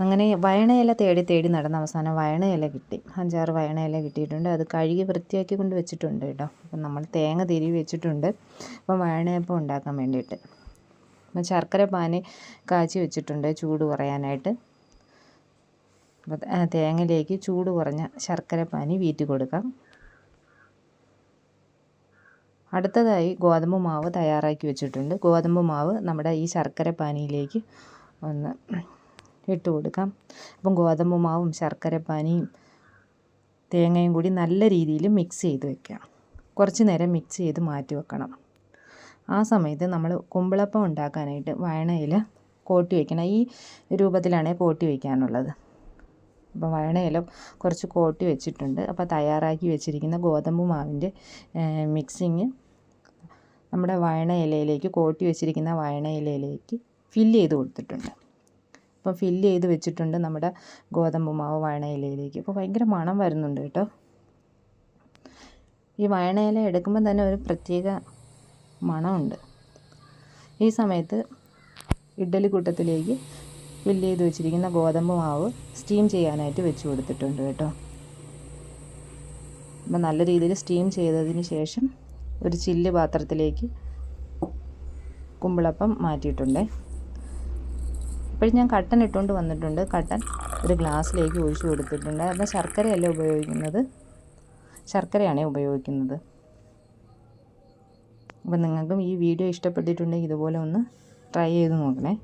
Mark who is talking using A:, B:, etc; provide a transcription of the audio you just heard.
A: അങ്ങനെ വയണയില തേടി തേടി നടന്ന അവസാനം വയണയില കിട്ടി. 5-6 വയണയില കിട്ടിയിട്ടുണ്ട്. അത് കഴുകി വൃത്തിയാക്കി കൊണ്ട് വെച്ചിട്ടുണ്ട് കേട്ടോ. അപ്പം നമ്മൾ തേങ്ങ തിരുവി വെച്ചിട്ടുണ്ട്. അപ്പം വയണയപ്പം ഉണ്ടാക്കാൻ വേണ്ടിയിട്ട്. അപ്പം ശർക്കര പാനി കാച്ചി വെച്ചിട്ടുണ്ട് ചൂട് കുറയാനായിട്ട്. അപ്പം തേങ്ങയിലേക്ക് ചൂട് കുറഞ്ഞ ശർക്കര പാനി വീറ്റി കൊടുക്കാം. അടുത്തതായി ഗോതമ്പ് മാവ് തയ്യാറാക്കി വെച്ചിട്ടുണ്ട്. ഗോതമ്പ് മാവ് നമ്മുടെ ഈ ശർക്കര പാനിയിലേക്ക് ഒന്ന് ഇട്ട് കൊടുക്കാം. അപ്പം ഗോതമ്പ് മാവും ശർക്കരപ്പാനിയും തേങ്ങയും കൂടി നല്ല രീതിയിൽ മിക്സ് ചെയ്ത് വെക്കാം. കുറച്ച് നേരം മിക്സ് ചെയ്ത് മാറ്റി വെക്കണം. ആ സമയത്ത് നമ്മൾ കുമ്പിളപ്പം ഉണ്ടാക്കാനായിട്ട് വയണയില കോട്ടി വയ്ക്കണം. ഈ രൂപത്തിലാണ് കോട്ടി വയ്ക്കാനുള്ളത്. അപ്പോൾ വയണയില കുറച്ച് കോട്ടി വെച്ചിട്ടുണ്ട്. അപ്പോൾ തയ്യാറാക്കി വെച്ചിരിക്കുന്ന ഗോതമ്പ് മാവിൻ്റെ മിക്സിങ് നമ്മുടെ വയണയിലയിലേക്ക് കോട്ടി വെച്ചിരിക്കുന്ന വയണയിലയിലേക്ക് ഫില്ല് ചെയ്ത് കൊടുത്തിട്ടുണ്ട്. അപ്പോൾ ഫില്ല് ചെയ്ത് വെച്ചിട്ടുണ്ട് നമ്മുടെ ഗോതമ്പ് മാവ് വയണയിലയിലേക്ക്. അപ്പോൾ ഭയങ്കര മണം വരുന്നുണ്ട് കേട്ടോ. ഈ വയണയില എടുക്കുമ്പോൾ തന്നെ ഒരു പ്രത്യേക മണമുണ്ട്. ഈ സമയത്ത് ഇഡ്ഡലി കൂട്ടത്തിലേക്ക് ഫില്ല് ചെയ്ത് വെച്ചിരിക്കുന്ന ഗോതമ്പ് മാവ് സ്റ്റീം ചെയ്യാനായിട്ട് വെച്ച് കൊടുത്തിട്ടുണ്ട് കേട്ടോ. അപ്പോൾ നല്ല രീതിയിൽ സ്റ്റീം ചെയ്തതിന് ശേഷം ഒരു ചില്ല് പാത്രത്തിലേക്ക് കുമ്പിളപ്പം മാറ്റിയിട്ടുണ്ട്. ഇപ്പോഴും ഞാൻ കട്ടൻ ഇട്ടുകൊണ്ട് വന്നിട്ടുണ്ട്. കട്ടൻ ഒരു ഗ്ലാസ്സിലേക്ക് ഒഴിച്ച് കൊടുത്തിട്ടുണ്ട്. അപ്പോൾ ശർക്കരയല്ല ഉപയോഗിക്കുന്നത്, ശർക്കരയാണ് ഉപയോഗിക്കുന്നത്. അപ്പോൾ നിങ്ങൾക്കും ഈ വീഡിയോ ഇഷ്ടപ്പെട്ടിട്ടുണ്ടെങ്കിൽ ഇതുപോലെ ഒന്ന് ട്രൈ ചെയ്ത് നോക്കണേ.